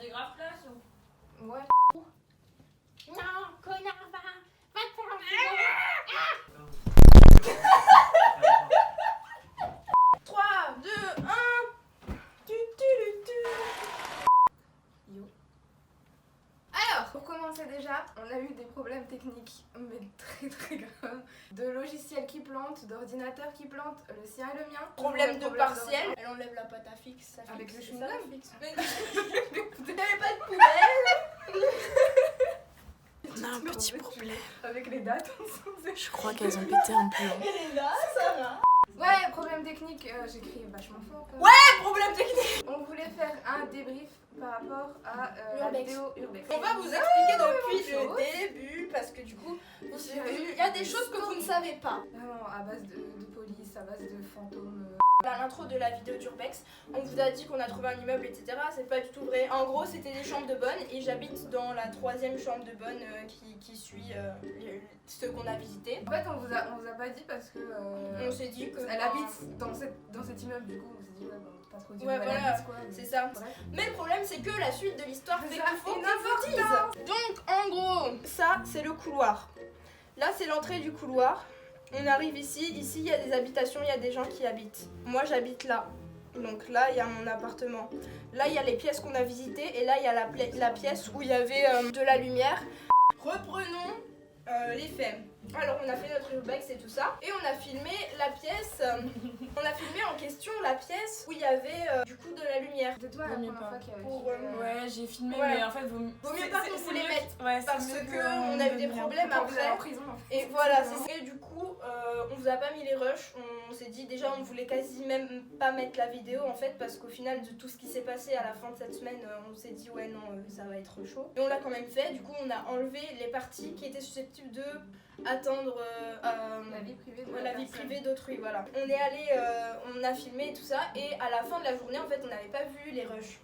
des graves places. Ouais. Non, connard, va te faire un 3, 2, 1. Yo. Alors, pour commencer déjà, on a eu des problèmes techniques, mais très graves. De logiciels qui plantent, d'ordinateurs qui plantent, le sien et le mien. problème de partiel. Elle enlève la pâte à fixe, ça Avec fixe, le ça chewing-gum. fixe. Mais vous n'avez pas de poubelle. On a un petit problème. Avec les dates. Je crois qu'elles ont pété un plomb. Elle est là, Sarah. Ouais, problème technique, j'ai crié vachement fort. Quoi. Ouais, problème technique. On voulait faire un débrief par rapport à la Urbex. vidéo Urbex. On va vous expliquer depuis bonne le début parce que du coup, il y a des choses que vous ne savez pas. Vraiment, à base de police, à base de fantômes. À l'intro de la vidéo d'Urbex, on vous a dit qu'on a trouvé un immeuble, etc. C'est pas du tout vrai. En gros, c'était des chambres de bonne et j'habite dans la 3e chambre de bonne qui suit ceux qu'on a visités. En fait, on vous a pas dit parce que. On s'est dit que. Elle habite dans cet immeuble, du coup, on s'est dit, ouais, bon, pas trop dire Ouais, où elle voilà, habite, quoi. mais- c'est ça. Bref. Mais le problème, c'est que la suite de l'histoire fait Ça, qu'il faut c'est qu'on vous dise. Donc, en gros, ça, c'est le couloir. Là, c'est l'entrée du couloir. On arrive ici. Ici, il y a des habitations, il y a des gens qui habitent. Moi, j'habite là. Donc là, il y a mon appartement. Là, il y a les pièces qu'on a visitées. Et là, il y a la pièce où il y avait de la lumière. Reprenons les faits. Alors, on a fait notre urbex et tout ça. Et on a filmé la pièce. On a filmé en question la pièce où il y avait du coup de la lumière. C'était toi la Vaut mieux première pas. fois qu'il y avait Pour, filmé, Ouais, j'ai filmé, Ouais. mais en fait, vaut mieux pas qu'on vous les mette. Ouais, c'est Parce mieux que on a eu des donne rien. problèmes Quand vous allez en après. prison. Et voilà, c'est ça. Et du coup, on vous a pas mis les rushs. On s'est dit déjà, on voulait quasi même pas mettre la vidéo en fait, parce qu'au final de tout ce qui s'est passé à la fin de cette semaine, on s'est dit ouais non, ça va être chaud. Et on l'a quand même fait. Du coup, on a enlevé les parties qui étaient susceptibles de attendre La vie privée de la vie personne. privée d'autrui, voilà. On est allé, on a filmé et tout ça, et à la fin de la journée, en fait, on n'avait pas vu les rushs.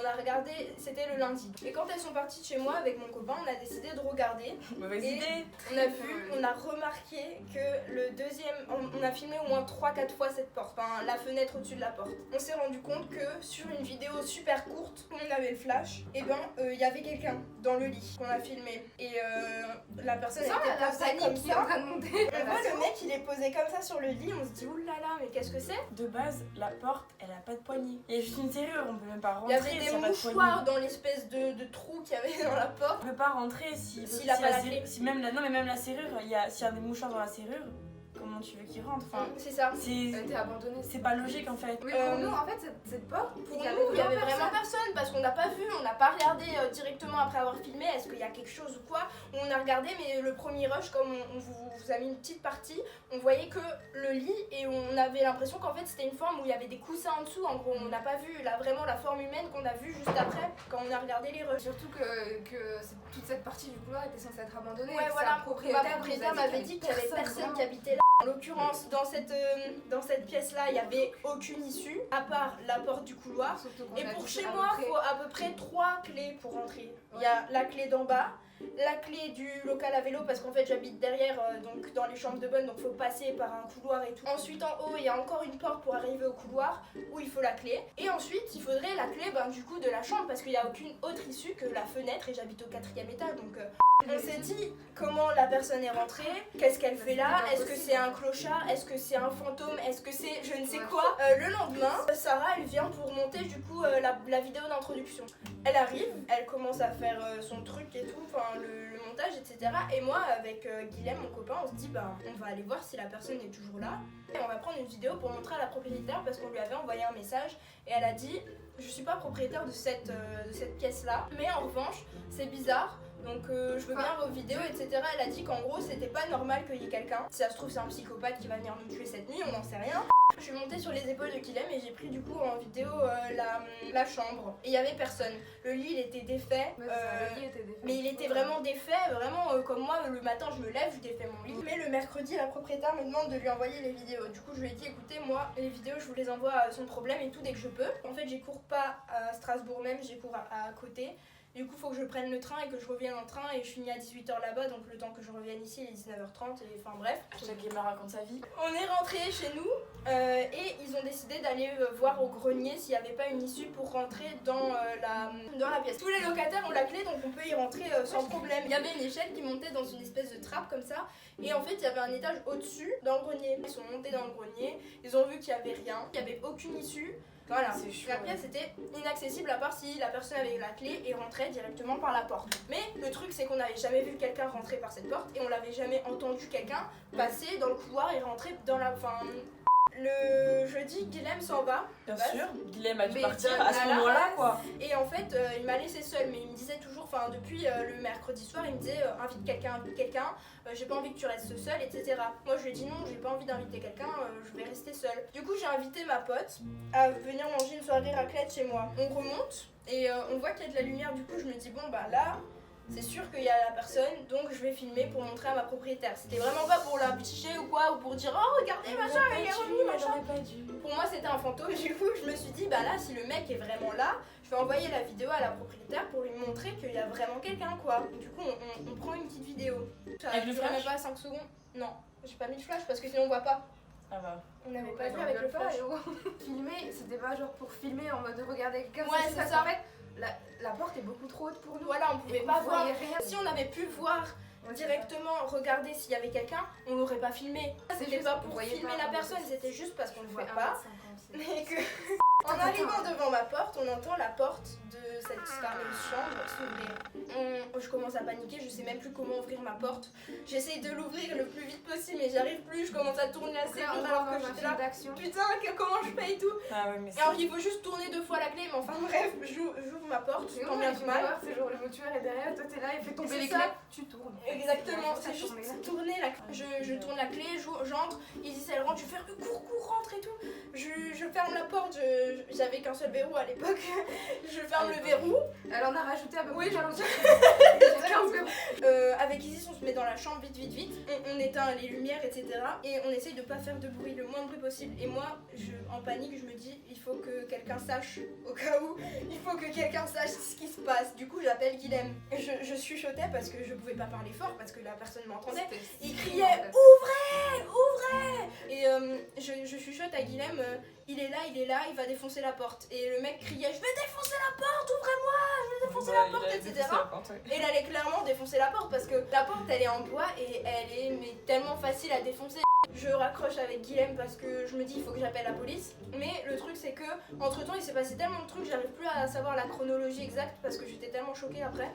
On a regardé, c'était le lundi. Et quand elles sont parties de chez moi avec mon copain, on a décidé de regarder. Mauvaise Et idée. on a vu, on a remarqué que le deuxième, on a filmé au moins 3-4 fois cette porte, enfin la fenêtre au-dessus de la porte. On s'est rendu compte que sur une vidéo super courte, où on avait le flash, et ben il y avait quelqu'un dans le lit qu'on a filmé. Et la personne Ça, était la posée panique comme qui est en ça. train de monter. On voit le mec, il est posé comme ça sur le lit, on se dit oulala, mais qu'est-ce que c'est? De base, la porte, elle a pas de poignée. Il y a juste une serrure, on peut même pas Il y rentrer avait s'il y des a pas de poignée. mouchoirs dans l'espèce de trou qu'il y avait dans la porte. On peut pas rentrer si S'il a pas la clé. si même non mais même la serrure, s'il y a des mouchoirs dans la serrure, comment tu veux qu'il rentre? Enfin, C'est ça. c'est Elle était abandonnée. c'est pas logique en fait. Oui, pour nous, en fait, cette porte, Pour nous, il y avait vraiment personne parce qu'on n'a pas vu, on n'a pas regardé directement après avoir filmé est-ce qu'il y a quelque chose ou quoi. On a regardé, mais le premier rush, comme on vous a mis une petite partie, on voyait que le lit et on avait l'impression qu'en fait c'était une forme où il y avait des coussins en dessous. En gros, on n'a pas vu vraiment la forme humaine qu'on a vue juste après quand on a regardé les rushs. Surtout que toute cette partie du couloir était censée être abandonnée. Ouais, et que voilà, sa propriétaire ma propriétaire nous a m'avait dit qu'il y avait personne vraiment. qui habitait là. En l'occurrence, dans cette pièce-là, il n'y avait aucune issue, à part la porte du couloir. Surtout qu'on Et a pour dû chez à peu moi, il près- faut à peu près 3 clés pour rentrer. Il y a la clé d'en bas, la clé du local à vélo, parce qu'en fait j'habite derrière, donc dans les chambres de bonne, donc il faut passer par un couloir et tout. Ensuite en haut, il y a encore une porte pour arriver au couloir, où il faut la clé. Et ensuite, il faudrait la clé du coup de la chambre, parce qu'il n'y a aucune autre issue que la fenêtre, et j'habite au 4e étage, donc... On s'est dit comment la personne est rentrée, qu'est-ce qu'elle fait là, est-ce que c'est un clochard, est-ce que c'est un fantôme, est-ce que c'est je ne sais quoi. Le lendemain, Sarah elle vient pour monter du coup la vidéo d'introduction. Elle arrive, elle commence à faire son truc et tout, enfin le montage etc. Et moi avec Guilhem, mon copain, on se dit on va aller voir si la personne est toujours là. Et on va prendre une vidéo pour montrer à la propriétaire parce qu'on lui avait envoyé un message et elle a dit je suis pas propriétaire de cette pièce là, mais en revanche c'est bizarre. Donc je veux bien vos vidéos, etc. Elle a dit qu'en gros c'était pas normal qu'il y ait quelqu'un. Si ça se trouve c'est un psychopathe qui va venir nous tuer cette nuit, on n'en sait rien. Je suis montée sur les épaules de Guilhem et j'ai pris du coup en vidéo la chambre. Et il y avait personne. Le lit il était défait. Ouais, c'est ça, le lit était défait. Mais il était vraiment défait, vraiment comme moi le matin je me lève, je défais mon lit. Mais le mercredi la propriétaire me demande de lui envoyer les vidéos. Du coup je lui ai dit écoutez moi les vidéos je vous les envoie sans problème et tout dès que je peux. En fait j'y cours pas à Strasbourg même, j'y cours à côté. Du coup, il faut que je prenne le train et que je revienne en train et je finis à 18h là-bas, donc le temps que je revienne ici, il est 19h30 et enfin bref. Chaque gamer raconte sa vie. On est rentré chez nous et ils ont décidé d'aller voir au grenier s'il n'y avait pas une issue pour rentrer dans la pièce. Tous les locataires ont la clé, donc on peut y rentrer sans problème. Il y avait une échelle qui montait dans une espèce de trappe comme ça, et en fait il y avait un étage au-dessus dans le grenier. Ils sont montés dans le grenier, ils ont vu qu'il n'y avait rien, il n'y avait aucune issue. Voilà, la pièce était inaccessible à part si la personne avait la clé et rentrait directement par la porte. Mais le truc c'est qu'on n'avait jamais vu quelqu'un rentrer par cette porte et on n'avait jamais entendu quelqu'un passer dans le couloir et rentrer dans la... Le jeudi, Guilhem s'en va. Bien sûr, Guilhem a dû Mais partir donne à ce moment-là, quoi. Et en fait, il m'a laissé seule, mais il me disait toujours, depuis le mercredi soir, il me disait invite quelqu'un, j'ai pas envie que tu restes seule, etc. Moi je lui ai dit non, j'ai pas envie d'inviter quelqu'un, je vais rester seule. Du coup, j'ai invité ma pote à venir manger une soirée raclette chez moi. On remonte et on voit qu'il y a de la lumière, du coup, je me dis bon, bah là. C'est sûr qu'il y a la personne, donc je vais filmer pour montrer à ma propriétaire. C'était vraiment pas pour la picher ou quoi, ou pour dire oh regardez machin, il est revenu machin. Pour moi c'était un fantôme, du coup je me suis dit bah là si le mec est vraiment là, je vais envoyer la vidéo à la propriétaire pour lui montrer qu'il y a vraiment quelqu'un quoi. Du coup on prend une petite vidéo. Ça Avec le durait flash même pas 5 secondes. Non, j'ai pas mis le flash parce que sinon on voit pas. Ah bah. On n'avait pas vu avec le flash. Filmer, c'était pas genre pour filmer en mode regarder quelqu'un. Ouais, c'est ça. En fait, la porte est beaucoup trop haute pour nous. Voilà, on pouvait Et pas on voir. voyait rien. Si on avait pu voir directement regarder s'il y avait quelqu'un, on l'aurait pas filmé. C'était juste pas qu'on pour voyait filmer pas, la on personne, voyait c'était juste parce qu'on ne On voit fait pas. 1,56. Mais que en arrivant devant ma porte, on entend la porte de cette fameuse chambre s'ouvrir. Je commence à paniquer, je sais même plus comment ouvrir ma porte. J'essaye de l'ouvrir le plus vite possible, mais j'arrive plus. Je commence à tourner la serrure alors que j'étais là. d'action. Putain, comment je fais et tout. Ah ouais, mais Et alors il faut juste tourner 2 fois la clé, mais enfin bref, j'ouvre ma porte, C'est tant bien que mal. c'est genre le tueur est derrière, toi t'es là, il fait tomber C'est les ça. clés, tu tournes. Exactement, c'est juste juste tourner la clé. Je tourne la clé, j'entre, Isis elle rentre, je fais cours, rentre et tout. Je ferme la porte, j'avais qu'un seul verrou à l'époque. Je ferme le verrou. Elle en a rajouté un peu Oui, plus. j'en J'ai 15 verrous. Avec Isis, on se met dans la chambre vite. On éteint les lumières, etc. Et on essaye de pas faire de bruit, le moins de bruit possible. Et moi, en panique, je me dis, il faut que quelqu'un sache, au cas où, il faut que quelqu'un sache ce qui se passe. Du coup, j'appelle Guilhem. Je chuchotais parce que je pouvais pas parler fort, parce que la personne m'entendait. Il criait ouvrez. Et je chuchote à Guilhem, il est là, il va défoncer la porte. Et le mec criait, je vais défoncer la porte, ouvrez-moi, je vais défoncer la porte, etc. Et il allait clairement défoncer la porte parce que la porte elle est en bois et elle est mais tellement facile à défoncer. Je raccroche avec Guilhem parce que je me dis il faut que j'appelle la police. Mais le truc c'est que entre temps il s'est passé tellement de trucs, j'arrive plus à savoir la chronologie exacte parce que j'étais tellement choquée après.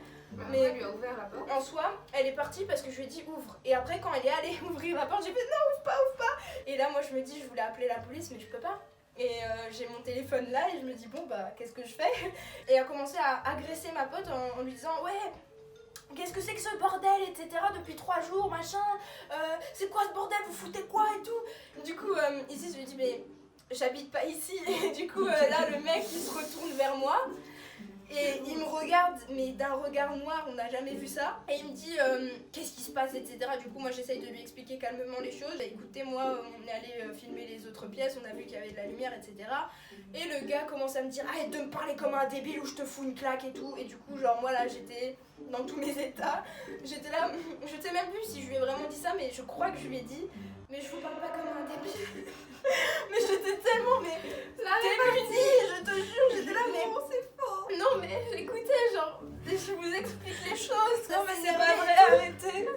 Mais elle lui a ouvert la porte. En soi, elle est partie parce que je lui ai dit ouvre. Et après quand elle est allée ouvrir la porte, j'ai fait non ouvre pas. Et là moi je me dis je voulais appeler la police mais je peux pas. Et j'ai mon téléphone là et je me dis bon bah qu'est-ce que je fais. Et elle a commencé à agresser ma pote en lui disant ouais qu'est-ce que c'est que ce bordel etc depuis 3 jours machin, c'est quoi ce bordel, vous foutez quoi et tout. Du coup ici je lui dis mais j'habite pas ici. Et du coup là le mec il se retourne vers moi. Et il me regarde, mais d'un regard noir, on n'a jamais vu ça. Et il me dit qu'est-ce qui se passe, etc. Du coup, moi j'essaye de lui expliquer calmement les choses. Écoutez, moi, on est allé filmer les autres pièces, on a vu qu'il y avait de la lumière, etc. Et le gars commence à me dire arrête de me parler comme un débile ou je te fous une claque et tout. Et du coup, genre, moi là, j'étais dans tous mes états. J'étais là, je sais même plus si je lui ai vraiment dit ça, mais je crois que je lui ai dit mais je vous parle pas comme un débile. Mais j'étais tellement, démunie, je te jure, j'étais là, mais c'est faux. Non, mais écoutez, genre, je vous explique les choses. Non, mais c'est pas vrai, arrêtez.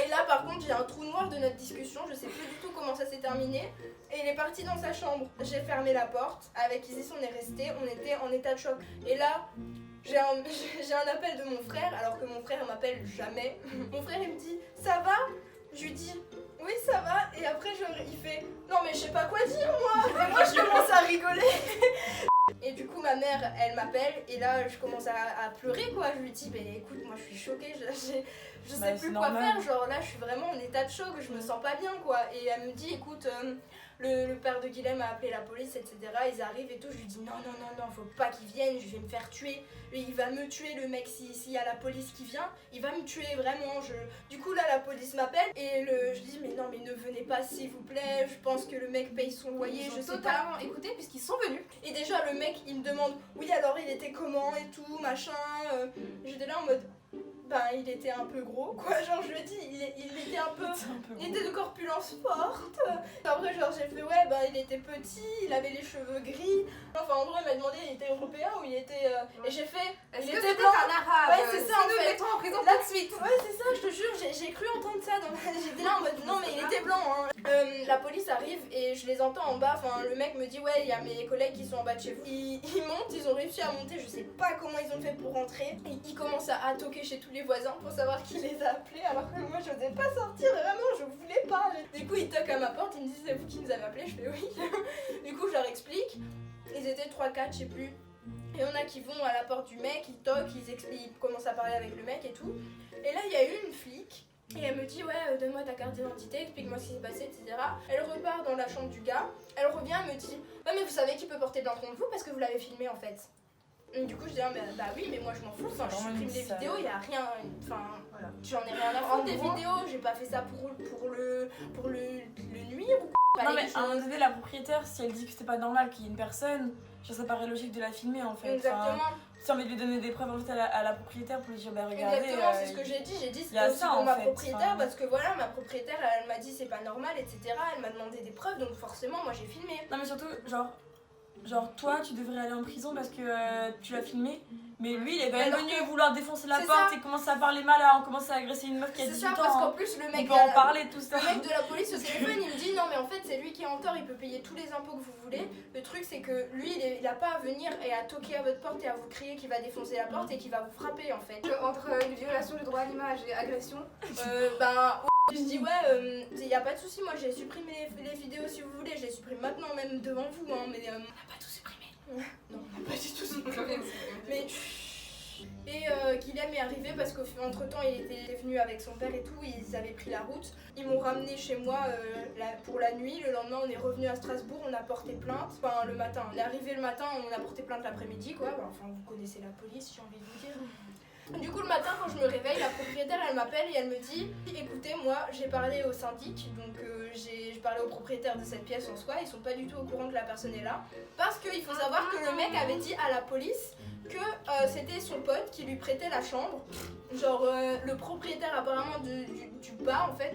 Et là, par contre, j'ai un trou noir de notre discussion, je sais plus du tout comment ça s'est terminé. Et il est parti dans sa chambre. J'ai fermé la porte. Avec Isis, on est resté, on était en état de choc. Et là, j'ai un appel de mon frère, alors que mon frère m'appelle jamais. Mon frère, il me dit ça va? Je lui dis oui ça va et après il fait non mais je sais pas quoi dire moi. Et moi je commence à rigoler. Et du coup ma mère elle m'appelle et là je commence à pleurer quoi. Je lui dis mais écoute moi je suis choquée, je sais plus quoi faire, genre là je suis vraiment en état de choc, je me sens pas bien quoi. Et elle me dit écoute le père de Guilhem a appelé la police etc, ils arrivent et tout. Je lui dis non faut pas qu'ils viennent, je vais me faire tuer, il va me tuer le mec s'il y a la police qui vient, il va me tuer vraiment. Du coup là la police m'appelle et je dis mais non mais ne venez pas s'il vous plaît, je pense que le mec paye son loyer, je sais totalement pas. écouté puisqu'ils sont venus. Et déjà le mec il me demande oui alors il était comment et tout machin. J'étais là en mode ben il était un peu gros, quoi. Genre, je lui ai dit, il était un peu. Il était de corpulence forte. Après, genre, j'ai fait, ouais, bah, il était petit, il avait les cheveux gris. Enfin, en gros, il m'a demandé, il était européen ou il était. Et j'ai fait, il était blanc. Un arabe. Ouais, c'est ça, en nous fait. mettons en prison Là, tout de suite. Ouais, c'est ça, je te jure, j'ai cru entendre ça. Donc, j'étais là en mode, non, mais il était blanc. Hein. La police arrive et je les entends en bas. Enfin, le mec me dit, ouais, il y a mes collègues qui sont en bas de chez vous. Ils montent, ils ont réussi à monter, je sais pas comment ils ont fait pour rentrer. Et ils commencent à toquer chez tous les voisins pour savoir qui les a appelés. Alors que moi, je n'osais pas sortir, vraiment, je voulais pas. Du coup, ils toquent à ma porte, ils me disent, c'est vous qui nous avez appelés? Je fais oui. Du coup, je leur explique. Ils étaient 3-4, je sais plus. Et on a qui vont à la porte du mec, ils toquent, ils commencent à parler avec le mec et tout. Et là, il y a eu une flic. Et elle me dit, ouais, donne-moi ta carte d'identité, explique-moi ce qui s'est passé, etc. Elle repart dans la chambre du gars. Elle revient, elle me dit, ouais, mais vous savez qui peut porter plainte contre vous parce que vous l'avez filmé en fait. Et du coup, je dis, ah, bah oui, mais moi je m'en fous. Enfin, je supprime les vidéos, il y a rien. Enfin, voilà. J'en ai rien à foutre des vidéos. J'ai pas fait ça pour le nuire ou quoi. Non, mais à un moment donné, la propriétaire, si elle dit que c'était pas normal qu'il y ait une personne, ça paraît logique de la filmer en fait. Exactement. Enfin, si on veut lui donner des preuves en fait à la propriétaire pour lui dire, bah regardez. Exactement, c'est ce que j'ai dit. J'ai dit, c'était aussi pour ma propriétaire parce que voilà, ma propriétaire, elle m'a dit c'est pas normal, etc. Elle m'a demandé des preuves, donc forcément, moi j'ai filmé. Non, mais surtout, genre toi, tu devrais aller en prison parce que tu l'as filmé. Mais lui, il est quand même venu vouloir défoncer la porte et commencer à parler mal, à commencer à agresser une meuf qui a 18 ans. C'est ça, parce qu'en plus, le mec, on peut en parler, tout ça. Le mec de la police au téléphone, il me dit non, mais en fait, c'est lui qui est en tort, il peut payer tous les impôts que vous voulez. Le truc, c'est que lui, il a pas à venir et à toquer à votre porte et à vous crier qu'il va défoncer la porte et qu'il va vous frapper en fait. Entre une violation du droit à l'image et agression, Je dis ouais, y a pas de souci, moi j'ai supprimé les vidéos si vous voulez, je les supprime maintenant même devant vous, hein, mais on n'a pas tout supprimé. non, on n'a pas du tout supprimé. Mais et Guilhem est arrivé parce qu'entre temps il était venu avec son père et tout, ils avaient pris la route. Ils m'ont ramené chez moi pour la nuit, le lendemain on est revenu à Strasbourg, on a porté plainte. Enfin le matin, on est arrivé le matin, on a porté plainte l'après-midi quoi. Enfin vous connaissez la police, j'ai envie de vous dire. Du coup le matin quand je me réveille, la propriétaire elle m'appelle et elle me dit écoutez moi j'ai parlé au syndic, donc j'ai parlé au propriétaire de cette pièce en soi, ils sont pas du tout au courant que la personne est là. Parce qu'il faut savoir que le mec avait dit à la police que c'était son pote qui lui prêtait la chambre. Genre le propriétaire apparemment du bas en fait,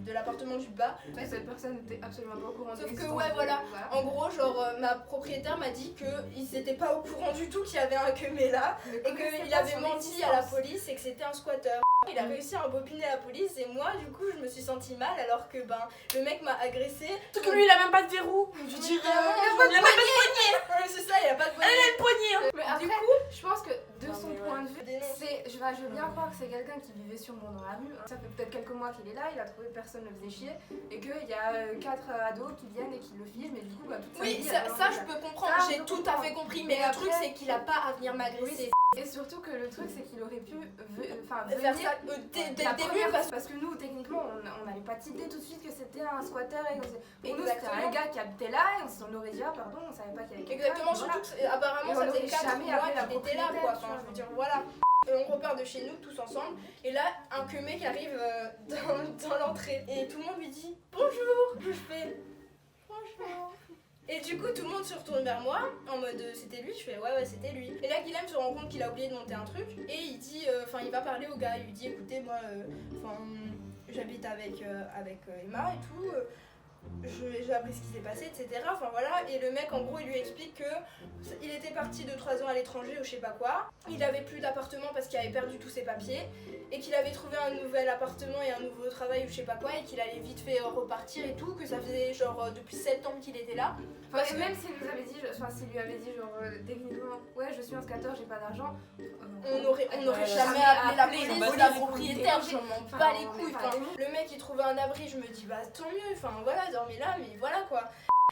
de l'appartement du bas. Mais cette personne n'était absolument pas au courant. Sauf que ouais voilà, en gros genre ma propriétaire m'a dit qu'ils n'étaient pas au courant du tout qu'il y avait un queumé là et qu'il avait menti à la police et que c'était un squatter. Il a réussi à embobiner la police et moi du coup je me suis sentie mal alors que le mec m'a agressé. Sauf que lui il a même pas de verrou. Je veux dire, il a pas de poignet. C'est ça, il a pas de poignet. Elle a le poignet. Mais après, du coup, je pense que de son point de vue, dénonce. je veux bien croire que c'est quelqu'un qui vivait sûrement dans la rue. Ça fait peut-être quelques mois qu'il est là, il a trouvé que personne ne le faisait chier et qu'il y a 4 ados qui viennent et qui le filment et du coup toute sa oui, vie, ça je peux comprendre, Ça, j'ai je tout comprends. à fait compris, mais Mais le truc après- c'est qu'il a pas à venir m'agresser. Et surtout que le truc c'est qu'il aurait pu Faire venir ça dès la le début première parce parce que nous techniquement on n'avait pas tilté tout de suite que c'était un squatter et pour nous c'était Exactement. un gars qui habitait là et on aurait dit ah pardon on savait pas qu'il y avait quelqu'un. exactement, Voilà. surtout que apparemment Et ça on faisait aurait 4 jamais mois appelé la qu'il était là quoi, propriétaire, enfin tu vois. je veux dire voilà. On repart de chez nous tous ensemble et là un que mec arrive dans l'entrée et tout le monde lui dit bonjour. Je fais bonjour. Et du coup tout le monde se retourne vers moi en mode c'était lui, je fais ouais c'était lui. Et là Guilhem se rend compte qu'il a oublié de monter un truc et il dit il va parler au gars, il lui dit écoutez moi j'habite avec Emma et tout, j'ai appris ce qui s'est passé etc. Enfin voilà, et le mec en gros il lui explique que il était parti de 3 ans à l'étranger ou je sais pas quoi, il avait plus d'appartement parce qu'il avait perdu tous ses papiers et qu'il avait trouvé un nouvel appartement et un nouveau travail ou je sais pas quoi et qu'il allait vite fait repartir et tout, que ça faisait genre depuis 7 ans qu'il était là. Enfin, et même s'il nous avait dit, s'il lui avait dit genre techniquement ouais je suis un squatter, j'ai pas d'argent, on aurait jamais appelé la police, la propriétaire, je m'en bats les couilles. Enfin, le mec il trouvait un abri, je me dis bah tant mieux, enfin voilà, dormez là, mais voilà quoi.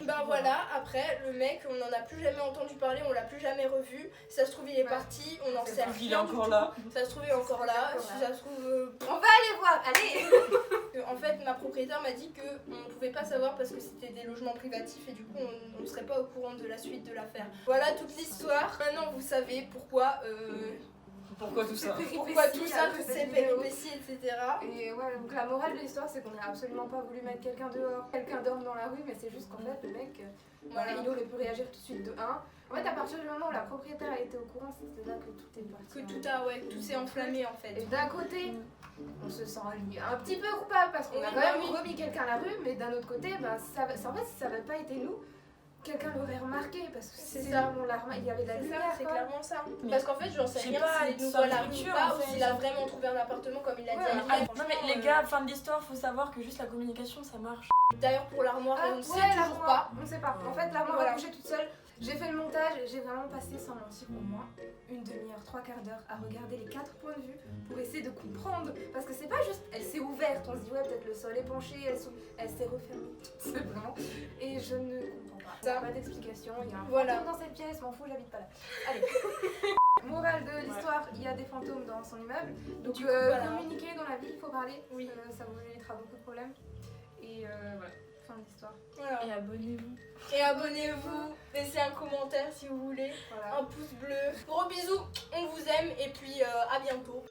Ben voilà, après le mec on n'en a plus jamais entendu parler, on l'a plus jamais revu. Ça se trouve il est parti, on en sait rien. Il est encore là. Ça se trouve il est encore là, si ça se trouve. on va aller voir, allez. En fait ma propriétaire m'a dit qu'on ne pouvait pas savoir parce que c'était des logements privatifs et du coup on ne serait pas au courant de la suite de l'affaire. Voilà toute l'histoire. Maintenant vous savez pourquoi Pourquoi tout ça? Pourquoi tout ça, de toutes cette ces vidéo. péripéties, etc. Et ouais, donc la morale de l'histoire, c'est qu'on n'a absolument pas voulu mettre quelqu'un dehors. Quelqu'un dorme dans la rue, mais c'est juste qu'en fait, le mec, Voilà. il aurait pu réagir tout de suite de 1. En fait, à partir du moment où la propriétaire a été au courant, c'était là que tout est parti. Que tout s'est enflammé en fait. Et d'un côté, on se sent un petit peu coupable parce qu'on a Oui, quand même oui. remis quelqu'un à la rue, mais d'un autre côté, en fait, si ça n'avait pas été nous, quelqu'un l'aurait remarqué parce que C'est c'est ça. on l'a remarqué, il y avait de la C'est lumière. ça, c'est quoi. clairement ça. Mais Parce qu'en fait, j'en sais je sais rien pas, s'il une nous voit la sorte rue de ou culture, pas, en ou fait. s'il a vraiment trouvé un appartement comme il l'a dit. Ouais, à ah, Miguel. Non mais les gars, fin de l'histoire, faut savoir que juste la communication ça marche. D'ailleurs, pour l'armoire, Ah, on ne sait ouais, toujours pas. on sait pas. En fait, l'armoire Voilà. a bougé toute seule. J'ai fait le montage, j'ai vraiment passé sans mentir au moins une demi-heure, 3/4 d'heure à regarder les 4 points de vue pour essayer de comprendre. Parce que c'est pas juste, elle s'est ouverte, on se dit ouais peut-être le sol est penché, elle s'est refermée. C'est vraiment. Et je ne comprends pas. Ça. Pas d'explication, il y a un Voilà. fantôme dans cette pièce, m'en fous, j'habite pas là. Allez. Morale de l'histoire, il y a des fantômes dans son immeuble. Donc Du coup, voilà. communiquer dans la vie, il faut parler. Oui. Ça vous évitera beaucoup de problèmes. Et voilà, fin de l'histoire. Voilà. Et abonnez-vous. Et abonnez-vous, laissez un commentaire si vous voulez, Voilà. un pouce bleu. Gros bisous, on vous aime et puis à bientôt.